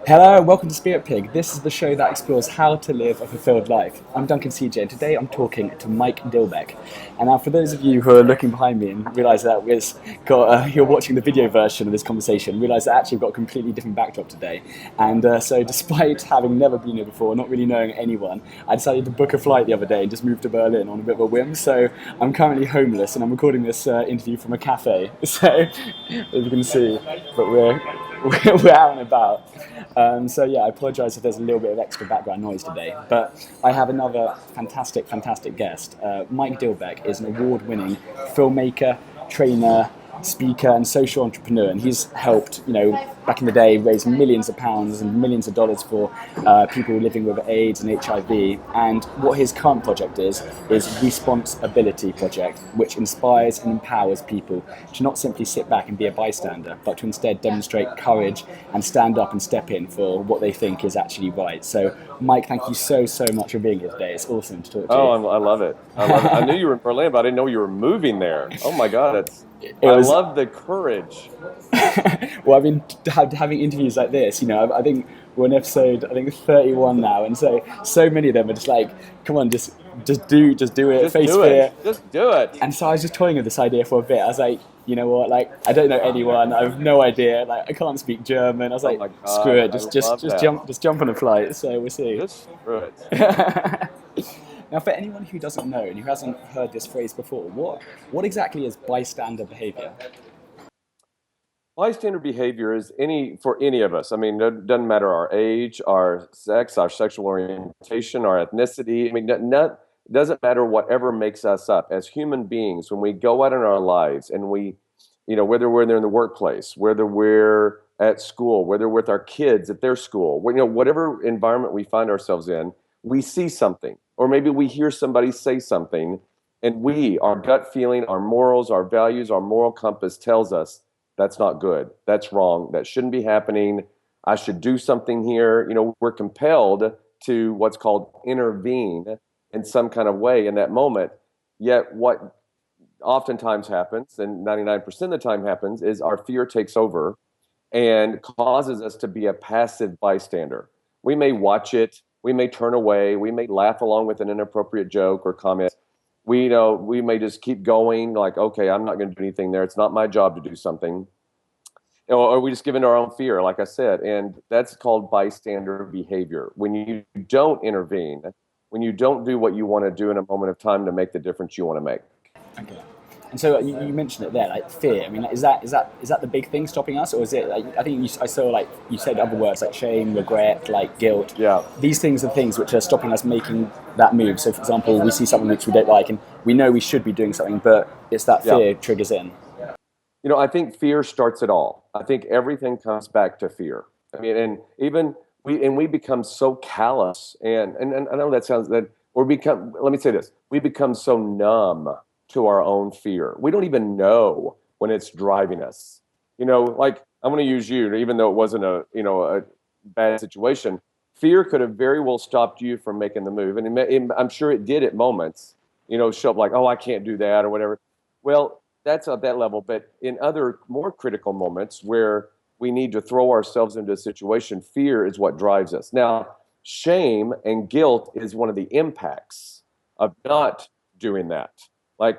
Hello, welcome to Spirit Pig. This is the show that explores how to live a fulfilled life. I'm Duncan CJ, and today I'm talking to Mike Dilbeck. And now, for those of you who are looking behind me and realise that you're watching the video version of this conversation, realise that actually we've got a completely different backdrop today. And so, despite having never been here before, not really knowing anyone, I decided to book a flight the other day and just move to Berlin on a bit of a whim. So, I'm currently homeless, and I'm recording this interview from a cafe. So, if you can see, but we're out and about. So yeah, I apologise if there's a little bit of extra background noise today, but I have another fantastic guest. Mike Dilbeck is an award-winning filmmaker, trainer, speaker, and social entrepreneur, and he's helped, back in the day, raise millions of pounds and millions of dollars for people living with AIDS and HIV. And what his current project is Responsibility Project, which inspires and empowers people to not simply sit back and be a bystander, but to instead demonstrate courage and stand up and step in for what they think is actually right. So, Mike, thank you so much for being here today. It's awesome to talk to Oh, you. I love it. I love it. I knew you were in Berlin, but I didn't know you were moving there. Oh my God, It I was love the courage. well, I've been having interviews like this. I think we're on episode 31 now, and so many of them are just like, come on, just do it, Just face do it. fear. Just do it. And so I was just toying with this idea for a bit. I was like, you know what, like I don't know anyone, I have no idea, like I can't speak German. I was Oh like, my screw God, it, I just love that. just jump on a flight. So we'll see. Just screw it. Now, for anyone who doesn't know and who hasn't heard this phrase before, what exactly is bystander behaviour? Bystander behavior is for any of us. I mean, it doesn't matter our age, our sex, our sexual orientation, our ethnicity. I mean, it doesn't matter whatever makes us up as human beings. When we go out in our lives and whether we're there in the workplace, whether we're at school, whether we're with our kids at their school, whatever environment we find ourselves in, we see something, or maybe we hear somebody say something, and our gut feeling, our morals, our values, our moral compass tells us that's not good. That's wrong. That shouldn't be happening. I should do something here. We're compelled to what's called intervene in some kind of way in that moment. Yet what oftentimes happens, and 99% of the time happens, is our fear takes over and causes us to be a passive bystander. We may watch it, we may turn away, we may laugh along with an inappropriate joke or comment. We may just keep going, like, okay, I'm not going to do anything there. It's not my job to do something. Or we just give in to our own fear, like I said, and that's called bystander behavior. When you don't intervene, when you don't do what you want to do in a moment of time to make the difference you want to make. Okay. And so you mentioned it there, like fear. I mean, like, is that the big thing stopping us, or is it? Like, I think I saw like you said other words like shame, regret, like guilt. Yeah. These things are things which are stopping us making that move. So, for example, we see something which we don't like, and we know we should be doing something, but it's that Yeah. fear triggers in. I think fear starts it all. I think everything comes back to fear. I mean, and even we become so callous, and I know that sounds that or become. Let me say this: we become so numb to our own fear. We don't even know when it's driving us. Like I'm going to use you, even though it wasn't a bad situation. Fear could have very well stopped you from making the move, and I'm sure it did at moments. Show up like, oh, I can't do that or whatever. Well, that's at that level. But in other more critical moments where we need to throw ourselves into a situation, fear is what drives us. Now, shame and guilt is one of the impacts of not doing that.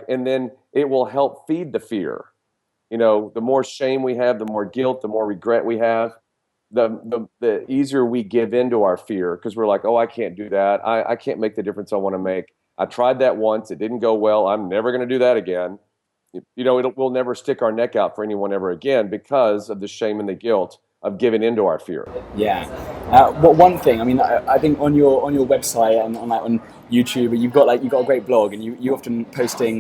And then it will help feed the fear. The more shame we have, the more guilt, the more regret we have, the easier we give into our fear because we're like, oh, I can't do that. I can't make the difference I want to make. I tried that once. It didn't go well. I'm never going to do that again. We'll never stick our neck out for anyone ever again because of the shame and the guilt of giving into our fear. Yeah. But one thing, I mean, I think on your website and on YouTube, you've got a great blog, and you often posting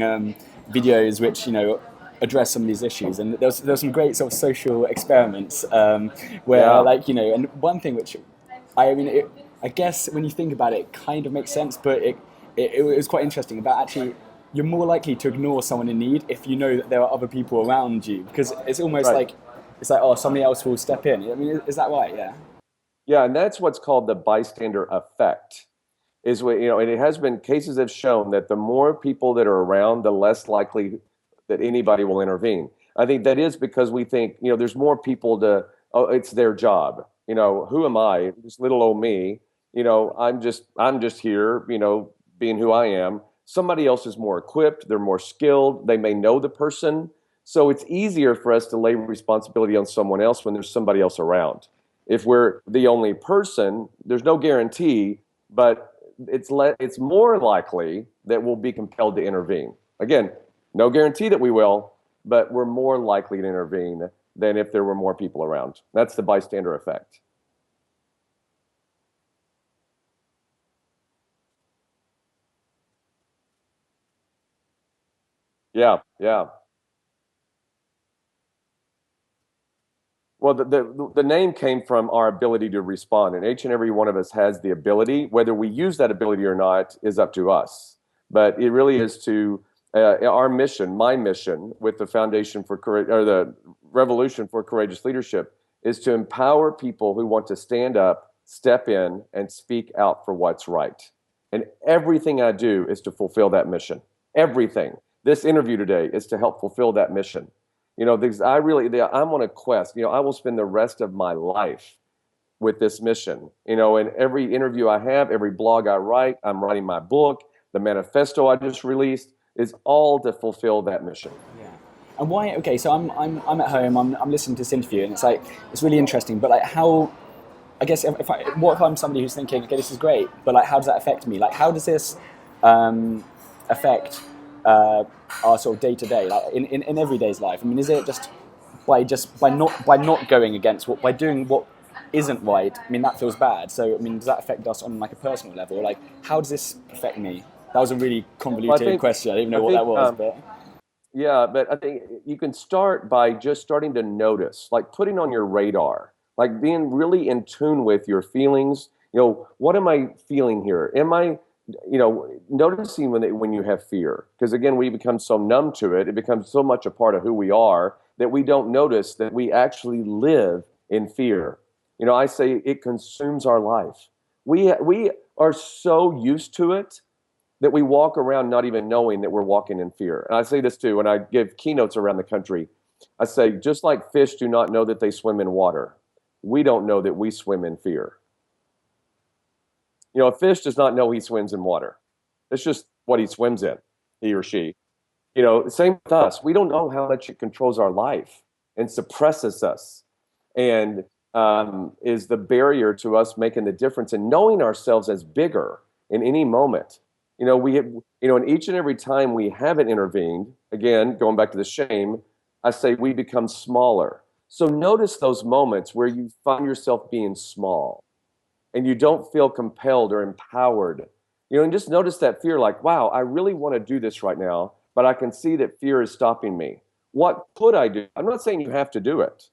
videos which address some of these issues. And there's some great sort of social experiments where Yeah, and one thing which I guess when you think about it, it kind of makes sense, but it was quite interesting about actually. You're more likely to ignore someone in need if you know that there are other people around you, because it's almost right. like oh, somebody else will step in. I mean, is that right? Yeah. Yeah, and that's what's called the bystander effect. Is what and it has been cases have shown that the more people that are around, the less likely that anybody will intervene. I think that is because we think there's more people oh, it's their job. Who am I? Just little old me. I'm just here, being who I am. Somebody else is more equipped, they're more skilled, they may know the person. So it's easier for us to lay responsibility on someone else when there's somebody else around. If we're the only person, there's no guarantee, but it's more likely that we'll be compelled to intervene. Again, no guarantee that we will, but we're more likely to intervene than if there were more people around. That's the bystander effect. Yeah, yeah. Well, the name came from our ability to respond, and each and every one of us has the ability. Whether we use that ability or not is up to us. But it really is to our mission, my mission, with the Foundation for Courage or the Revolution for Courageous Leadership, is to empower people who want to stand up, step in, and speak out for what's right. And everything I do is to fulfill that mission. Everything. This interview today is to help fulfill that mission. Because I'm on a quest. I will spend the rest of my life with this mission. And every interview I have, every blog I write, I'm writing my book, the manifesto I just released, is all to fulfill that mission. Yeah. And why? Okay, so I'm at home. I'm listening to this interview, and it's really interesting. But how? I guess what if I'm somebody who's thinking, okay, this is great, but how does that affect me? How does this affect our sort of day to day, in everyday's life? I mean, is it just by not going against by doing what isn't right? I mean, that feels bad. So I mean, does that affect us on a personal level? How does this affect me? That was a really convoluted question. I didn't even know what that was, but. Yeah, but I think you can start by just starting to notice, putting on your radar, being really in tune with your feelings. What am I feeling here? Am I, noticing when you have fear? Because again, we become so numb to it. It becomes so much a part of who we are that we don't notice that we actually live in fear. I say it consumes our life. We are so used to it that we walk around not even knowing that we're walking in fear. And I say this too when I give keynotes around the country. I say, just like fish do not know that they swim in water, we don't know that we swim in fear. A fish does not know he swims in water. It's just what he swims in, he or she. Same with us. We don't know how much it controls our life and suppresses us and is the barrier to us making the difference and knowing ourselves as bigger in any moment. And each and every time we haven't intervened, again, going back to the shame, I say we become smaller. So notice those moments where you find yourself being small and you don't feel compelled or empowered. And just notice that fear, wow, I really want to do this right now, but I can see that fear is stopping me. What could I do? I'm not saying you have to do it,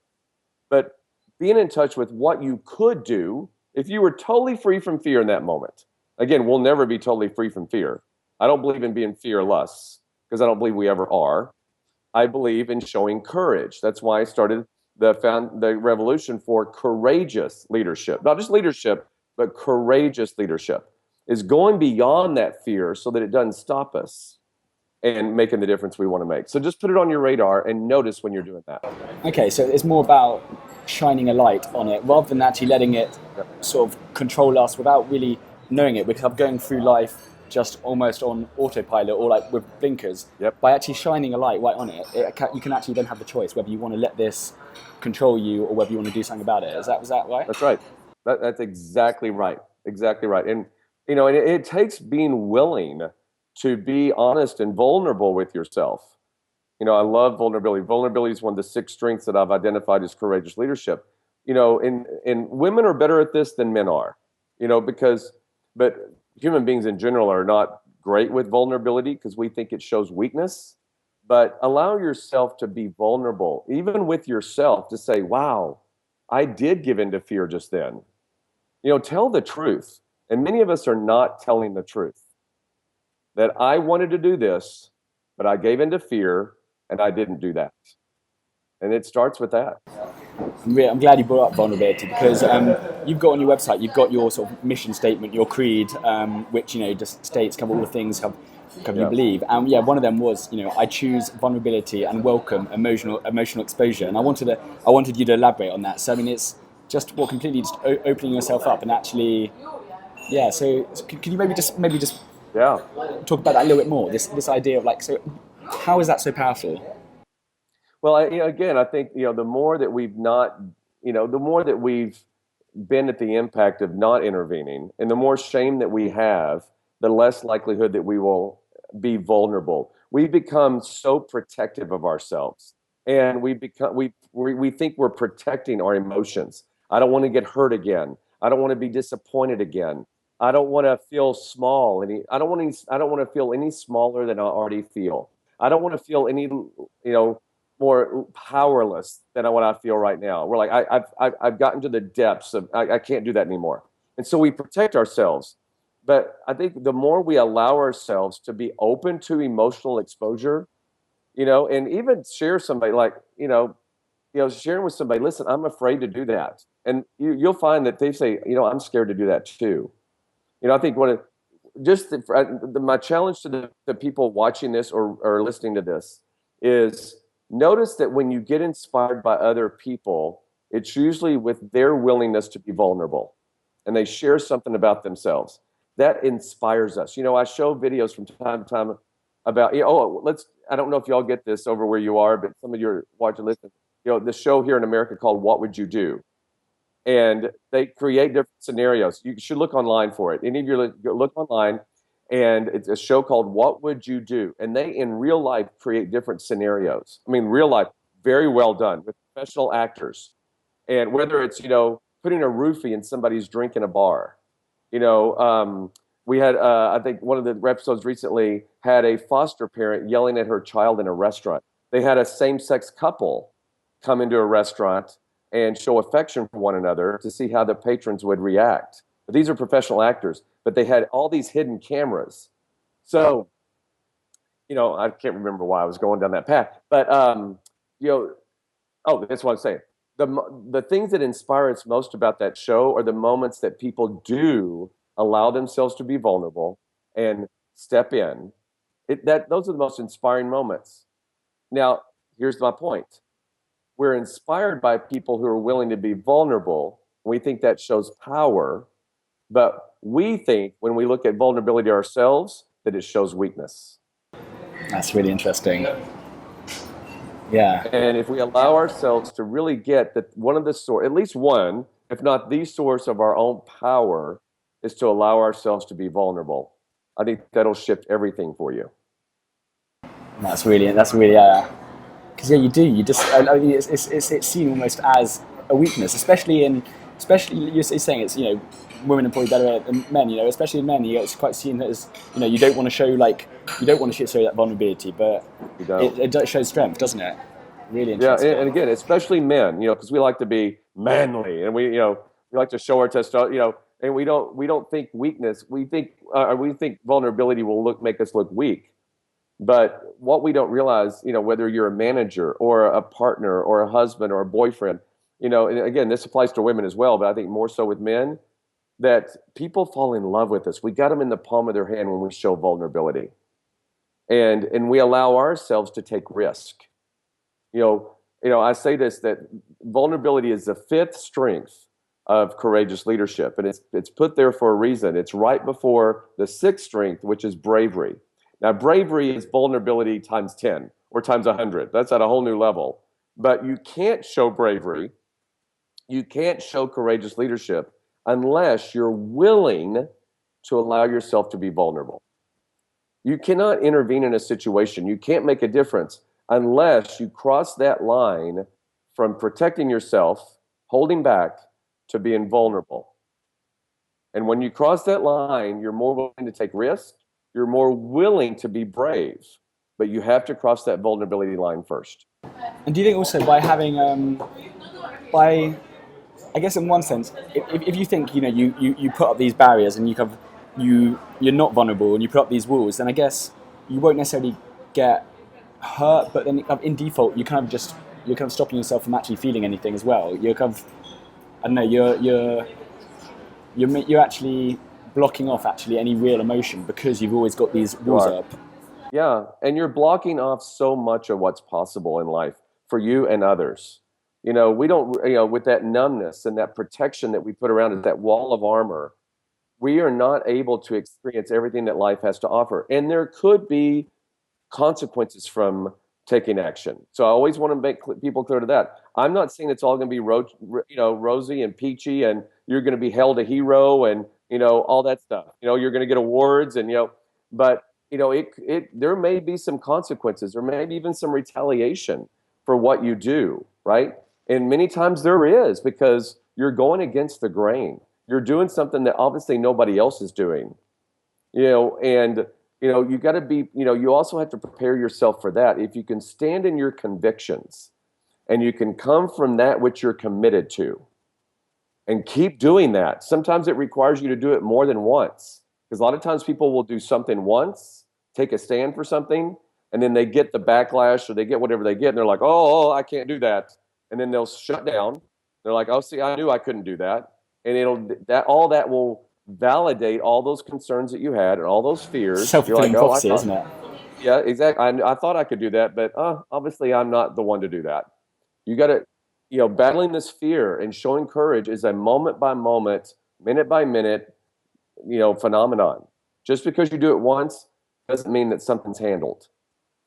but being in touch with what you could do if you were totally free from fear in that moment. Again, we'll never be totally free from fear. I don't believe in being fearless because I don't believe we ever are. I believe in showing courage. That's why I started the revolution for courageous leadership. Not just leadership, but courageous leadership is going beyond that fear so that it doesn't stop us and making the difference we want to make. So just put it on your radar and notice when you're doing that. Okay, so it's more about shining a light on it rather than actually letting it sort of control us without really knowing it, because I'm going through life just almost on autopilot or with blinkers. Yep. By actually shining a light right on it, you can actually then have the choice whether you want to let this control you or whether you want to do something about it. Is that right? That's right. That's exactly right. Exactly right. And it takes being willing to be honest and vulnerable with yourself. I love vulnerability. Vulnerability is one of the 6 strengths that I've identified as courageous leadership. And women are better at this than men are. But human beings in general are not great with vulnerability because we think it shows weakness. But allow yourself to be vulnerable, even with yourself, to say, wow, I did give in to fear just then. Tell the truth. And many of us are not telling the truth. That I wanted to do this, but I gave in to fear and I didn't do that. And it starts with that. I'm glad you brought up vulnerability because you've got on your website, you've got your sort of mission statement, your creed, which just states kind of all the things you believe. And yeah, one of them was, I choose vulnerability and welcome emotional exposure. And I wanted you to elaborate on that. So I mean, it's just completely just opening yourself up and actually, yeah. So can you maybe just Yeah. talk about that a little bit more? This idea of so how is that so powerful? Well, again, I think the more that we've not, the more that we've been at the impact of not intervening, and the more shame that we have, the less likelihood that we will be vulnerable. We become so protective of ourselves, and we think we're protecting our emotions. I don't want to get hurt again. I don't want to be disappointed again. I don't want to feel small. I don't want to feel any smaller than I already feel. I don't want to feel any, more powerless than what I feel right now. We're like, I've gotten to the depths of, I can't do that anymore. And so we protect ourselves. But I think the more we allow ourselves to be open to emotional exposure, and even share somebody sharing with somebody, listen, I'm afraid to do that. And you'll find that they say, I'm scared to do that too. I think my challenge to the people watching this or listening to this is notice that when you get inspired by other people, it's usually with their willingness to be vulnerable and they share something about themselves. That inspires us. I show videos from time to time about, I don't know if y'all get this over where you are, but some of you are watching, listen, the show here in America called What Would You Do? And they create different scenarios. You should look online for it. Any of you look online, and it's a show called What Would You Do? And they, in real life, create different scenarios. I mean, real life, very well done with professional actors. And whether it's, putting a roofie in somebody's drink in a bar. We had, I think one of the episodes recently had a foster parent yelling at her child in a restaurant. They had a same-sex couple come into a restaurant and show affection for one another to see how the patrons would react. But these are professional actors, but they had all these hidden cameras. So, I can't remember why I was going down that path, but, that's what I'm saying. The things that inspire us most about that show are the moments that people do allow themselves to be vulnerable and step in. Those are the most inspiring moments. Now, here's my point. We're inspired by people who are willing to be vulnerable. We think that shows power, but we think when we look at vulnerability ourselves that it shows weakness. That's really interesting. Yeah. And if we allow ourselves to really get that one of the source, at least one, if not the source of our own power, is to allow ourselves to be vulnerable, I think that'll shift everything for you. That's really because you do. You just it's seen almost as a weakness, especially you're saying it's women are probably better than men. Especially in men, it's quite seen as you don't want to show show that vulnerability, but it shows strength, doesn't it? Really interesting. Yeah, and again, especially men, because we like to be manly and we like to show our testosterone, and we don't think weakness. We think vulnerability will make us look weak. But what we don't realize, whether you're a manager or a partner or a husband or a boyfriend, and again, this applies to women as well, but I think more so with men, that people fall in love with us. We got them in the palm of their hand when we show vulnerability. And we allow ourselves to take risk. I say this, that vulnerability is the fifth strength of courageous leadership. And it's put there for a reason. It's right before the sixth strength, which is bravery. Now, bravery is vulnerability times 10 or times 100. That's at a whole new level. But you can't show bravery, you can't show courageous leadership unless you're willing to allow yourself to be vulnerable. You cannot intervene in a situation. You can't make a difference unless you cross that line from protecting yourself, holding back, to being vulnerable. And when you cross that line, you're more willing to take risks. You're more willing to be brave, but you have to cross that vulnerability line first. And do you think also by having, I guess in one sense, if you think you put up these barriers and you're not vulnerable and you put up these walls, then I guess you won't necessarily get hurt, but then in default you're kind of stopping yourself from actually feeling anything as well. You're kind of, I don't know, you're actually blocking off actually any real emotion because you've always got these You walls are. up. Yeah, and you're blocking off so much of what's possible in life for you and others. We don't, with that numbness and that protection that we put around it, that wall of armor, we are not able to experience everything that life has to offer. And there could be consequences from taking action. So I always want to make people clear to that. I'm not saying it's all going to be rosy and peachy, and you're going to be held a hero, and all that stuff. You're going to get awards, and but it there may be some consequences, or maybe even some retaliation for what you do, right? And many times there is, because you're going against the grain. You're doing something that obviously nobody else is doing, and you got to be, you also have to prepare yourself for that. If you can stand in your convictions and you can come from that which you're committed to and keep doing that, sometimes it requires you to do it more than once. Because a lot of times people will do something once, take a stand for something, and then they get the backlash or they get whatever they get, and they're like, oh, I can't do that. And then they'll shut down. They're like, oh, see, I knew I couldn't do that. And all that will validate all those concerns that you had and all those fears. You're like, Self-fulfilling oh, I prophecy, thought, isn't it? yeah, exactly. I thought I could do that, but obviously I'm not the one to do that. You got to, battling this fear and showing courage is a moment by moment, minute by minute, phenomenon. Just because you do it once doesn't mean that something's handled.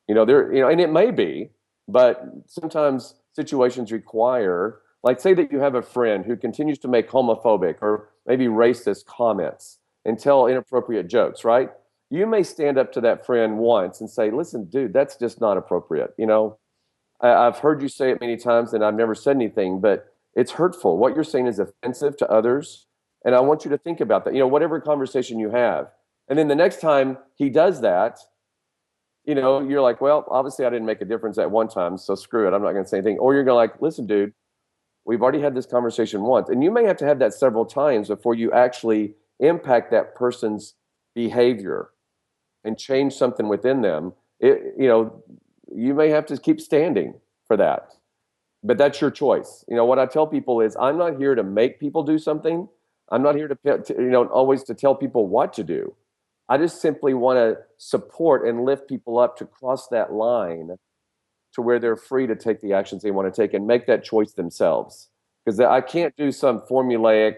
And it may be, but sometimes situations require, like, say that you have a friend who continues to make homophobic or maybe racist comments and tell inappropriate jokes, right? You may stand up to that friend once and say, listen, dude, that's just not appropriate. I've heard you say it many times and I've never said anything, but it's hurtful. What you're saying is offensive to others. And I want you to think about that, whatever conversation you have. And then the next time he does that, you're like, well, obviously I didn't make a difference at one time, so screw it. I'm not going to say anything. Or you're going to like, listen, dude, we've already had this conversation once. And you may have to have that several times before you actually impact that person's behavior and change something within them. You may have to keep standing for that. But that's your choice. What I tell people is I'm not here to make people do something. I'm not here always to tell people what to do. I just simply want to support and lift people up to cross that line to where they're free to take the actions they want to take and make that choice themselves. Because I can't do some formulaic,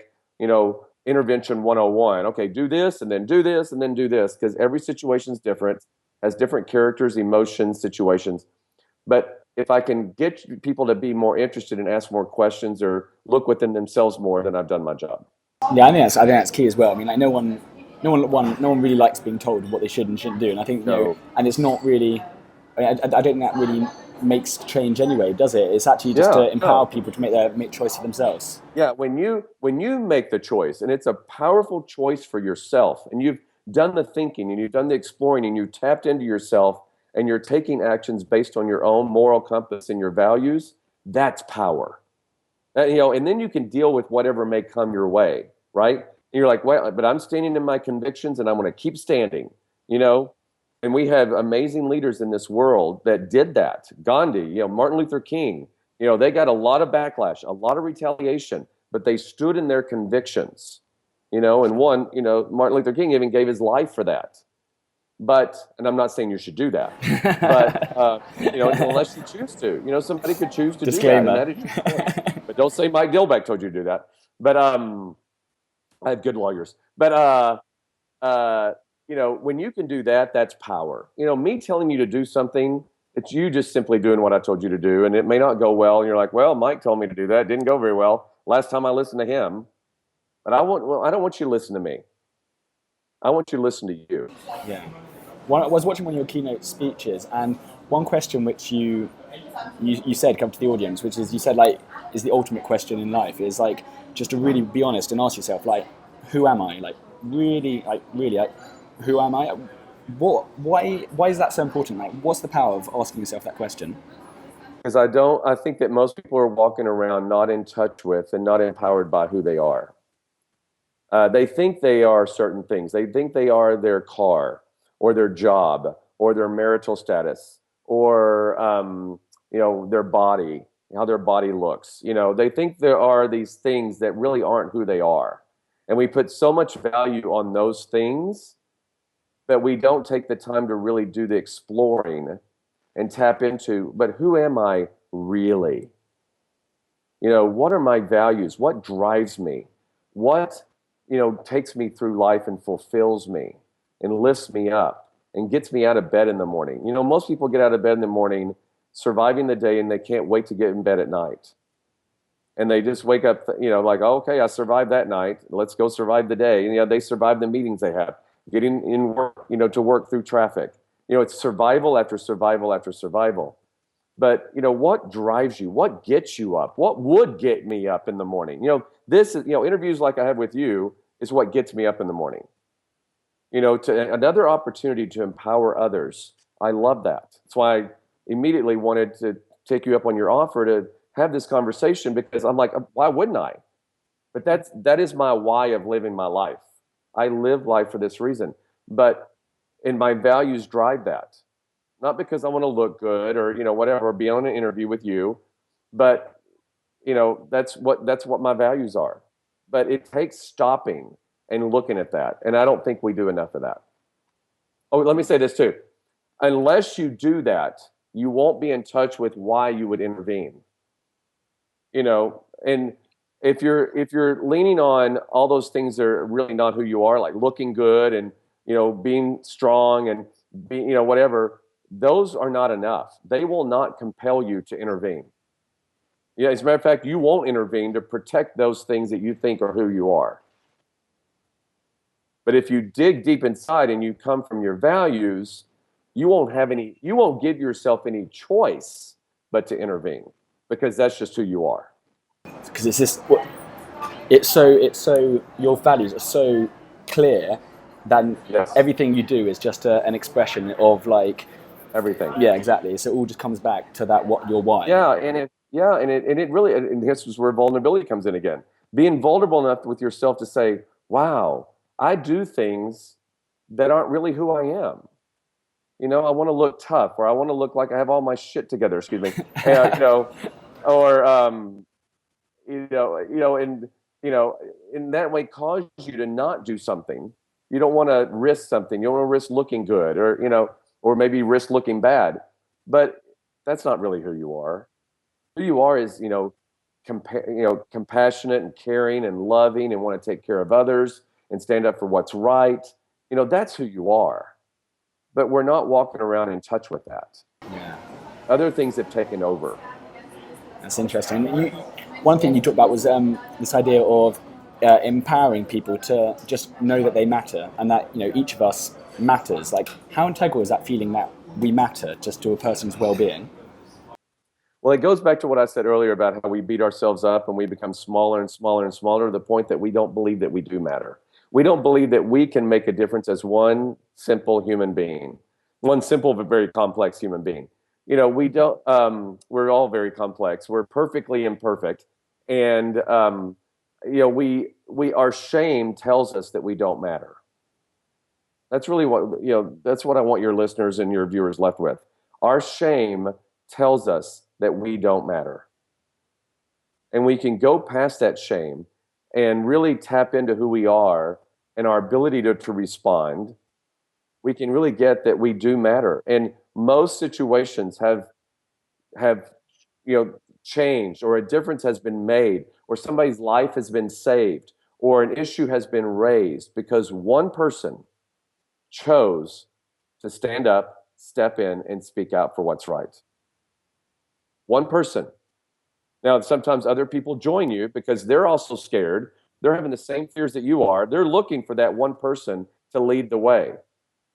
intervention 101. Okay, do this and then do this and then do this, because every situation is different, has different characters, emotions, situations. But if I can get people to be more interested and ask more questions or look within themselves more, then I've done my job. Yeah, I think that's key as well. I mean, like no one really likes being told what they should and shouldn't do, and I think So, and it's not really. I don't think that really makes change anyway, does it? It's actually just yeah, to empower no. people to make choice for themselves. Yeah, when you make the choice, and it's a powerful choice for yourself, and you've done the thinking and you've done the exploring and you tapped into yourself and you're taking actions based on your own moral compass and your values, that's power. And then you can deal with whatever may come your way, right? And you're like, well, but I'm standing in my convictions and I'm going to keep standing, you know? And we have amazing leaders in this world that did that. Gandhi, Martin Luther King, they got a lot of backlash, a lot of retaliation, but they stood in their convictions, and one, Martin Luther King even gave his life for that. But, and I'm not saying you should do that, but, unless you choose to, somebody could choose to do that, and Disclaimer. that is your choice. But don't say Mike Dilbeck told you to do that. But I have good lawyers. But when you can do that, that's power. Me telling you to do something, it's you just simply doing what I told you to do, and it may not go well. And you're like, well, Mike told me to do that. It didn't go very well. Last time I listened to him, but I don't want you to listen to me. I want you to listen to you. Yeah. I was watching one of your keynote speeches, and one question which you said come to the audience, which is you said like is the ultimate question in life is like just to really be honest and ask yourself like who am I, like who am I, why is that so important, like what's the power of asking yourself that question? Because I think that most people are walking around not in touch with and not empowered by who they are. They think they are certain things. They think they are their car or their job or their marital status or their body, how their body looks. They think there are these things that really aren't who they are. And we put so much value on those things that we don't take the time to really do the exploring and tap into, but who am I really? What are my values? What drives me? What, takes me through life and fulfills me and lifts me up and gets me out of bed in the morning? Most people get out of bed in the morning surviving the day and they can't wait to get in bed at night. And they just wake up, like, oh, okay, I survived that night. Let's go survive the day. And, they survive the meetings they have, getting in work, to work through traffic. It's survival after survival after survival. But, what drives you? What gets you up? What would get me up in the morning? This is, interviews like I have with you is what gets me up in the morning. To another opportunity to empower others. I love that. That's why I immediately wanted to take you up on your offer to have this conversation, because I'm like, why wouldn't I? But that is my why of living my life. I live life for this reason. And my values drive that. Not because I want to look good or, whatever, or be on an interview with you, but, that's what my values are. But it takes stopping and looking at that. And I don't think we do enough of that. Oh, let me say this too. Unless you do that, you won't be in touch with why you would intervene. And if you're leaning on all those things that are really not who you are, like looking good and, being strong and being, whatever, those are not enough. They will not compel you to intervene. Yeah, as a matter of fact, you won't intervene to protect those things that you think are who you are. But if you dig deep inside and you come from your values, you won't give yourself any choice but to intervene, because that's just who you are. Because it's so your values are so clear that Yes. everything you do is just an expression of like Everything. Yeah, exactly. So it all just comes back to that what your why. Yeah, and it really, and this is where vulnerability comes in again. Being vulnerable enough with yourself to say, "Wow, I do things that aren't really who I am." I want to look tough, or I want to look like I have all my shit together. Excuse me. Or and in that way cause you to not do something. You don't want to risk something. You don't want to risk looking good, or maybe risk looking bad. But that's not really who you are. Who you are is, compassionate and caring and loving and want to take care of others and stand up for what's right. That's who you are. But we're not walking around in touch with that. Yeah. Other things have taken over. That's interesting. One thing you talked about was this idea of empowering people to just know that they matter, and that each of us matters. Like, how integral is that feeling that we matter just to a person's well-being? Well, it goes back to what I said earlier about how we beat ourselves up and we become smaller and smaller and smaller, to the point that we don't believe that we do matter. We don't believe that we can make a difference as one simple human being, one simple but very complex human being. We don't. We're all very complex. We're perfectly imperfect, and our shame tells us that we don't matter. That's really what That's what I want your listeners and your viewers left with. Our shame tells us that we don't matter, and we can go past that shame and really tap into who we are and our ability to respond. We can really get that we do matter, and most situations have changed, or a difference has been made, or somebody's life has been saved, or an issue has been raised because one person chose to stand up, step in, and speak out for what's right. One person. Now, sometimes other people join you because they're also scared. They're having the same fears that you are. They're looking for that one person to lead the way,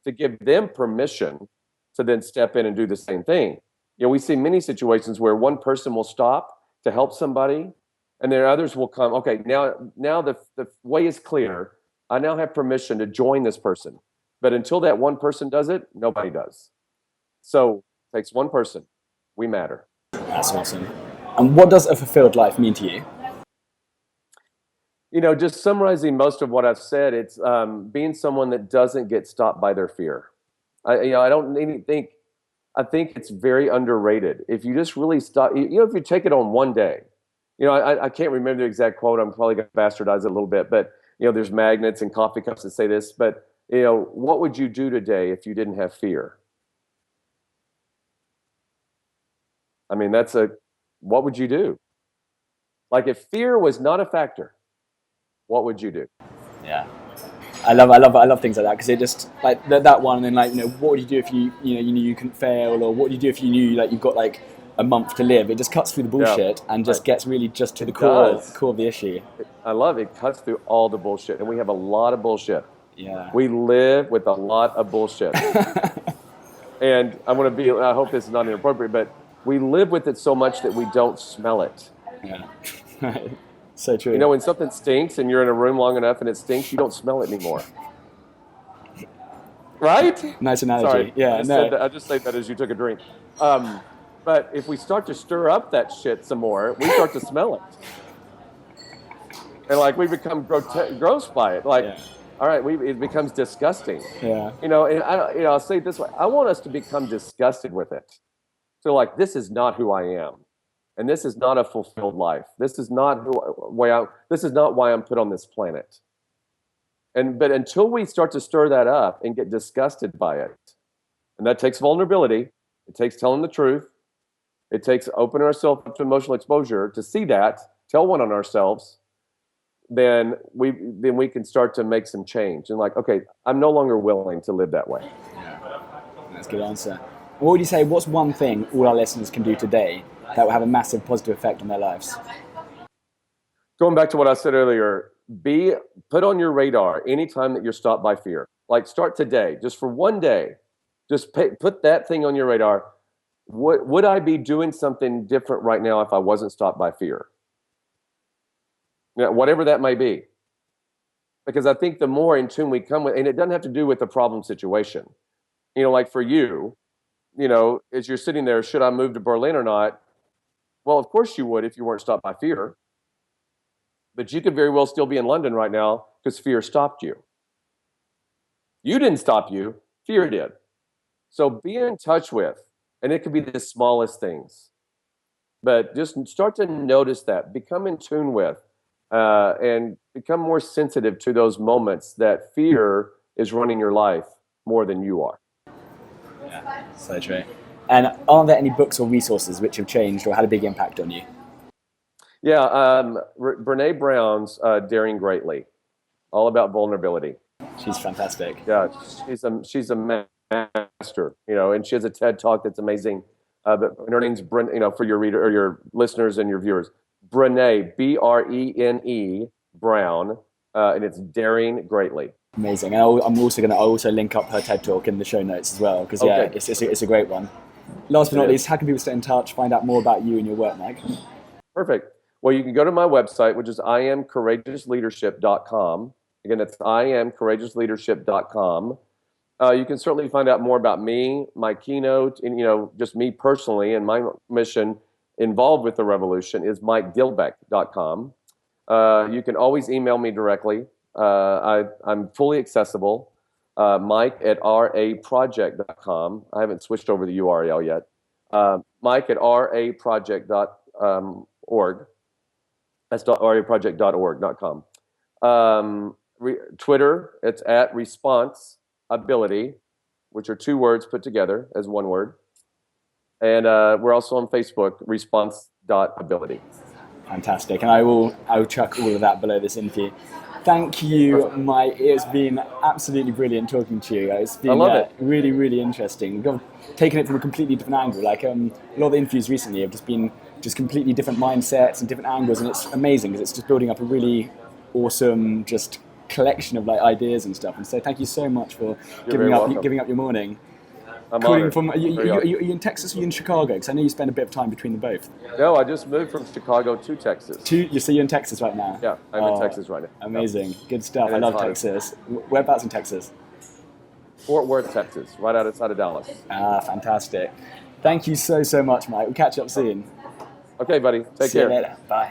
to give them permission to then step in and do the same thing. We see many situations where one person will stop to help somebody, and then others will come. Okay, now the way is clear. I now have permission to join this person. But until that one person does it, nobody does. So it takes one person. We matter. That's awesome. And what does a fulfilled life mean to you? Just summarizing most of what I've said, it's being someone that doesn't get stopped by their fear. I don't even think. I think it's very underrated. If you just really stop, if you take it on one day, I can't remember the exact quote. I'm probably going to bastardize it a little bit, but there's magnets and coffee cups that say this, but what would you do today if you didn't have fear? I mean, what would you do? Like, if fear was not a factor, what would you do? Yeah. I love things like that, because it just, like, that one, and then, like, what would you do if you knew you couldn't fail, or what would you do if you knew, like, you've got like a month to live? It just cuts through the bullshit and just gets really just to the core of the issue. I love it. It cuts through all the bullshit, and we have a lot of bullshit. Yeah. We live with a lot of bullshit. And I hope this is not inappropriate, but we live with it so much that we don't smell it. Yeah. So true. When something stinks and you're in a room long enough and it stinks, you don't smell it anymore. Right? Nice analogy. Sorry. Yeah. I just said that as you took a drink. But if we start to stir up that shit some more, we start to smell it. And like, we become gross by it. Like, all right, it becomes disgusting. Yeah. And I'll say it this way. I want us to become disgusted with it. So, like, this is not who I am. And this is not a fulfilled life. This is not this is not why I'm put on this planet. But until we start to stir that up and get disgusted by it, and that takes vulnerability, it takes telling the truth, it takes opening ourselves up to emotional exposure to see that, tell one on ourselves, then we can start to make some change. And like, okay, I'm no longer willing to live that way. Yeah. That's a good answer. What would you say, what's one thing all our listeners can do today that will have a massive positive effect on their lives? Going back to what I said earlier, put on your radar anytime that you're stopped by fear. Like, start today, just for one day. Just put that thing on your radar. Would I be doing something different right now if I wasn't stopped by fear? Whatever that may be. Because I think the more in tune we come with, and it doesn't have to do with the problem situation. Like for you, as you're sitting there, should I move to Berlin or not? Well, of course you would if you weren't stopped by fear. But you could very well still be in London right now because fear stopped you. You didn't stop you, fear did. So be in touch with, and it could be the smallest things. But just start to notice that, become in tune with, and become more sensitive to those moments that fear is running your life more than you are. Yeah, so true. And are there any books or resources which have changed or had a big impact on you? Yeah, Brene Brown's Daring Greatly, all about vulnerability. She's fantastic. Yeah, she's a master, and she has a TED Talk that's amazing. But her name's Brene, for your reader or your listeners and your viewers, Brene, Brene Brown, and it's Daring Greatly. Amazing. And I'm also going to link up her TED Talk in the show notes as well, because it's a great one. Last but not least, how can people stay in touch, find out more about you and your work, Mike? Perfect. Well, you can go to my website, which is iamcourageousleadership.com. Again, that's iamcourageousleadership.com. You can certainly find out more about me, my keynote, and just me personally, and my mission involved with the revolution is MikeDilbeck.com. You can always email me directly. I'm fully accessible. Mike@raproject.com. I haven't switched over the URL yet. Mike@raproject.org. That's raproject.org, not com. Twitter, it's @responseability, which are two words put together as one word. And we're also on Facebook, response.ability. Fantastic. And I will chuck all of that below this interview. Thank you, Mike. It's been absolutely brilliant talking to you. It's been really, really interesting. We've taken it from a completely different angle. Like a lot of the interviews recently have just been completely different mindsets and different angles, and it's amazing because it's just building up a really awesome just collection of like ideas and stuff. And so thank you so much for giving up your morning. I'm calling honored. from are you in Texas or are you in Chicago? Because I know you spend a bit of time between the both. No, I just moved from Chicago to Texas. So you're in Texas right now? Yeah, I'm in Texas right now. Amazing. Yep. Good stuff. And I love hotter. Texas. Whereabouts in Texas? Fort Worth, Texas, right outside of Dallas. Fantastic. Thank you so much, Mike. We'll catch up soon. Okay, buddy. Take care. See you later. Bye.